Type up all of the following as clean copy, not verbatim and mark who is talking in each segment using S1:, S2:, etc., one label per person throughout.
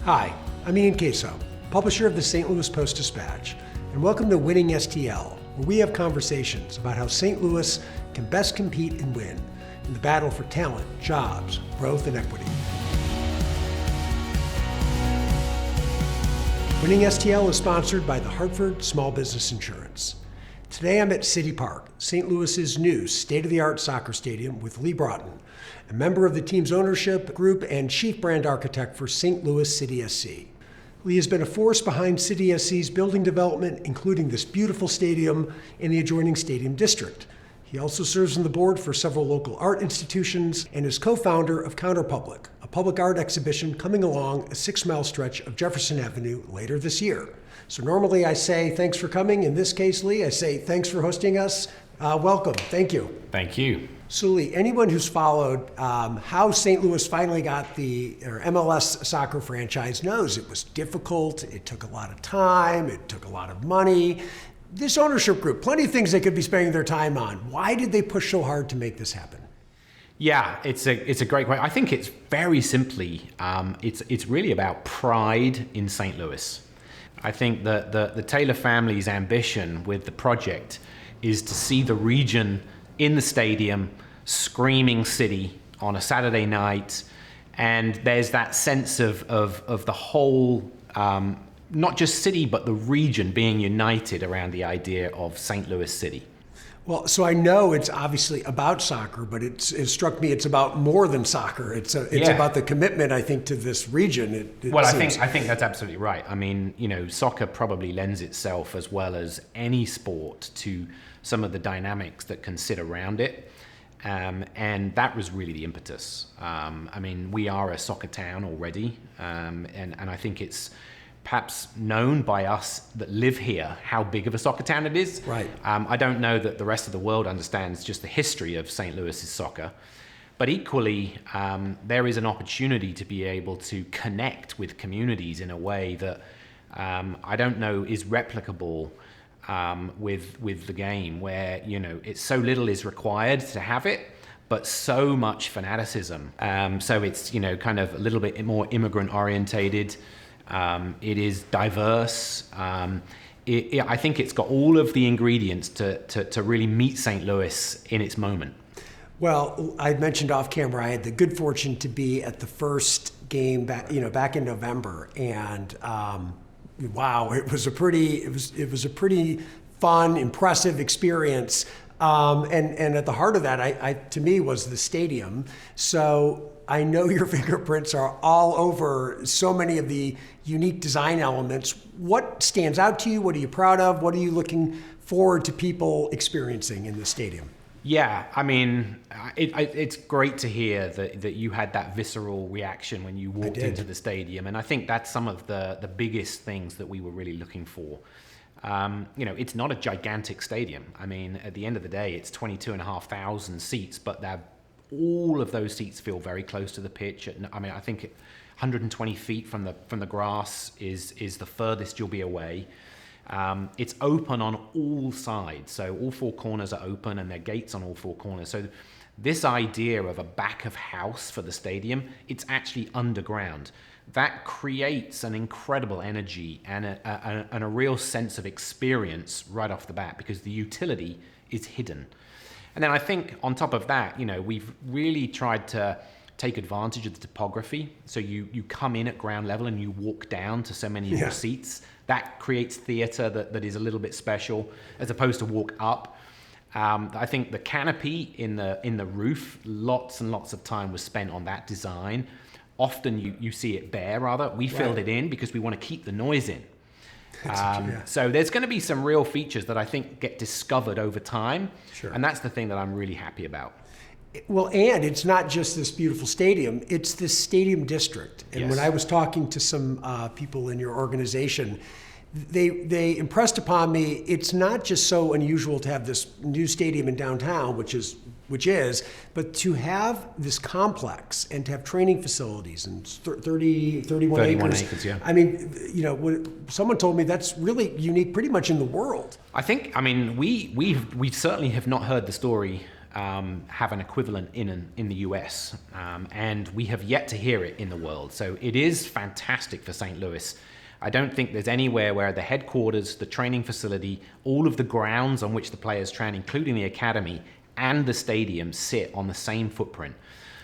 S1: Hi, I'm Ian Queso, publisher of the St. Louis Post-Dispatch, and welcome to Winning-stl, where we have conversations about how St. Louis can best compete and win in the battle for talent, jobs, growth, and equity. Winning-stl is sponsored by the Hartford Small Business Insurance. Today I'm at City Park, St. Louis's new state-of-the-art soccer stadium with Lee Broughton, a member of the team's ownership group and chief brand architect for St. Louis City SC. Lee has been a force behind City SC's building development, including this beautiful stadium and the adjoining stadium district. He also serves on the board for several local art institutions and is co-founder of Counterpublic, a public art exhibition coming along a 6-mile stretch of Jefferson Avenue later this year. So normally I say thanks for coming. In this case, Lee, I say thanks for hosting us. Welcome. Thank you.
S2: Thank you.
S1: So Lee, anyone who's followed how St. Louis finally got the MLS soccer franchise knows it was difficult. It took a lot of time. It took a lot of money. This ownership group, plenty of things they could be spending their time on. Why did they push so hard to make this happen?
S2: Yeah, it's a great question. I think it's very simply, it's really about pride in St. Louis. I think that the Taylor family's ambition with the project is to see the region in the stadium screaming city on a Saturday night, and there's that sense of the whole, not just city, but the region being united around the idea of St. Louis City.
S1: Well, so I know it's obviously about soccer, but it struck me it's about more than soccer. It's about the commitment, I think, to this region.
S2: I think that's absolutely right. I mean, soccer probably lends itself as well as any sport to some of the dynamics that can sit around it. And that was really the impetus. I mean, we are a soccer town already, and I think it's perhaps known by us that live here how big of a soccer town it is.
S1: Right.
S2: I don't know that the rest of the world understands just the history of St. Louis's soccer, but equally there is an opportunity to be able to connect with communities in a way that I don't know is replicable with the game, where it's so little is required to have it, but so much fanaticism. So it's kind of a little bit more immigrant orientated. It is diverse. I think it's got all of the ingredients to really meet St. Louis in its moment.
S1: Well, I mentioned off camera I had the good fortune to be at the first game back in November, and wow, it was a pretty fun, impressive experience. And at the heart of that, to me, was the stadium. So I know your fingerprints are all over so many of the unique design elements. What stands out to you? What are you proud of? What are you looking forward to people experiencing in the stadium?
S2: Yeah, I mean, it's great to hear that you had that visceral reaction when you walked into the stadium. And I think that's some of the biggest things that we were really looking for. It's not a gigantic stadium. I mean, at the end of the day, it's 22,500 seats, but all of those seats feel very close to the pitch. I mean, I think 120 feet from the grass is the furthest you'll be away. It's open on all sides, so all four corners are open, and there are gates on all four corners. So this idea of a back of house for the stadium, it's actually underground. That creates an incredible energy and a real sense of experience right off the bat, because the utility is hidden. And then I think on top of that, we've really tried to take advantage of the topography. So you come in at ground level and you walk down to so many of your seats. That creates theater that is a little bit special, as opposed to walk up. I think the canopy in the roof, lots and lots of time was spent on that design. Often you see it bare, rather. We filled it in because we want to keep the noise in. So there's going to be some real features that I think get discovered over time.
S1: Sure.
S2: And that's the thing that I'm really happy about.
S1: Well, and it's not just this beautiful stadium, it's this stadium district. And when I was talking to some people in your organization, they impressed upon me, it's not just so unusual to have this new stadium in downtown, which is, but to have this complex and to have training facilities and 31 acres.
S2: Yeah.
S1: I mean, someone told me that's really unique pretty much in the world.
S2: I think, we certainly have not heard the story have an equivalent in the US, and we have yet to hear it in the world. So it is fantastic for St. Louis. I don't think there's anywhere where the headquarters, the training facility, all of the grounds on which the players train, including the academy and the stadium, sit on the same footprint.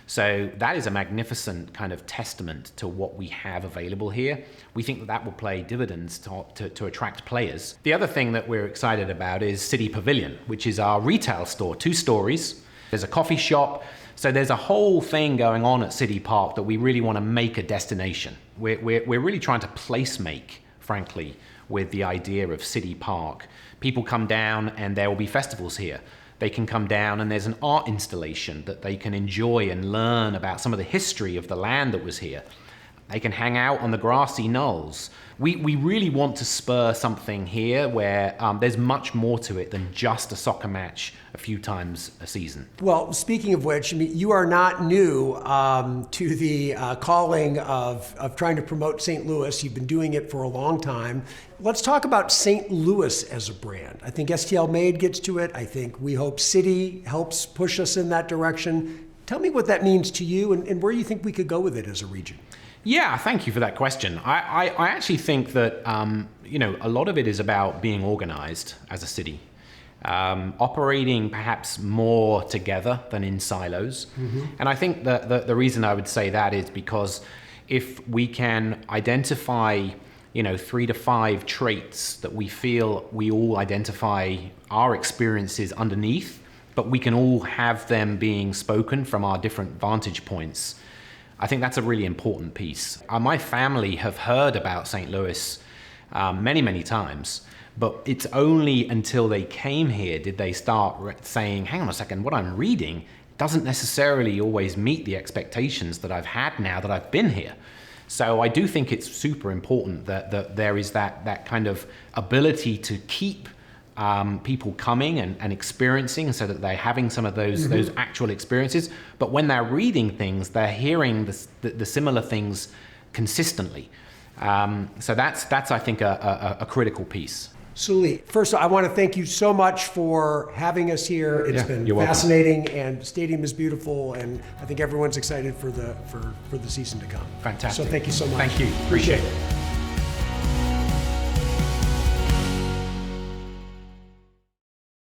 S2: So that is a magnificent kind of testament to what we have available here. We think that will play dividends to attract players. The other thing that we're excited about is City Pavilion, which is our retail store, 2 stories. There's a coffee shop. So there's a whole thing going on at City Park that we really want to make a destination. We're really trying to place make, frankly, with the idea of City Park. People come down and there will be festivals here. They can come down and there's an art installation that they can enjoy and learn about some of the history of the land that was here. They can hang out on the grassy knolls. We really want to spur something here where there's much more to it than just a soccer match a few times a season.
S1: Well, speaking of which, I mean, you are not new to the calling of trying to promote St. Louis. You've been doing it for a long time. Let's talk about St. Louis as a brand. I think STL Made gets to it. I think We Hope City helps push us in that direction. Tell me what that means to you and where you think we could go with it as a region.
S2: Yeah, thank you for that question. I actually think that a lot of it is about being organized as a city, operating perhaps more together than in silos. Mm-hmm. And I think that the reason I would say that is because if we can identify 3 to 5 traits that we feel we all identify our experiences underneath, but we can all have them being spoken from our different vantage points, I think that's a really important piece. My family have heard about St. Louis many, many times, but it's only until they came here did they start saying, hang on a second, what I'm reading doesn't necessarily always meet the expectations that I've had now that I've been here. So I do think it's super important that there is that kind of ability to keep people coming and experiencing, so that they're having some of those actual experiences. But when they're reading things, they're hearing the similar things consistently. So that's I think a critical piece.
S1: Suli, first of all, I want to thank you so much for having us here. It's been fascinating, welcome. And the stadium is beautiful, and I think everyone's excited for the season to come.
S2: Fantastic.
S1: So thank you so much.
S2: Thank you. Appreciate it.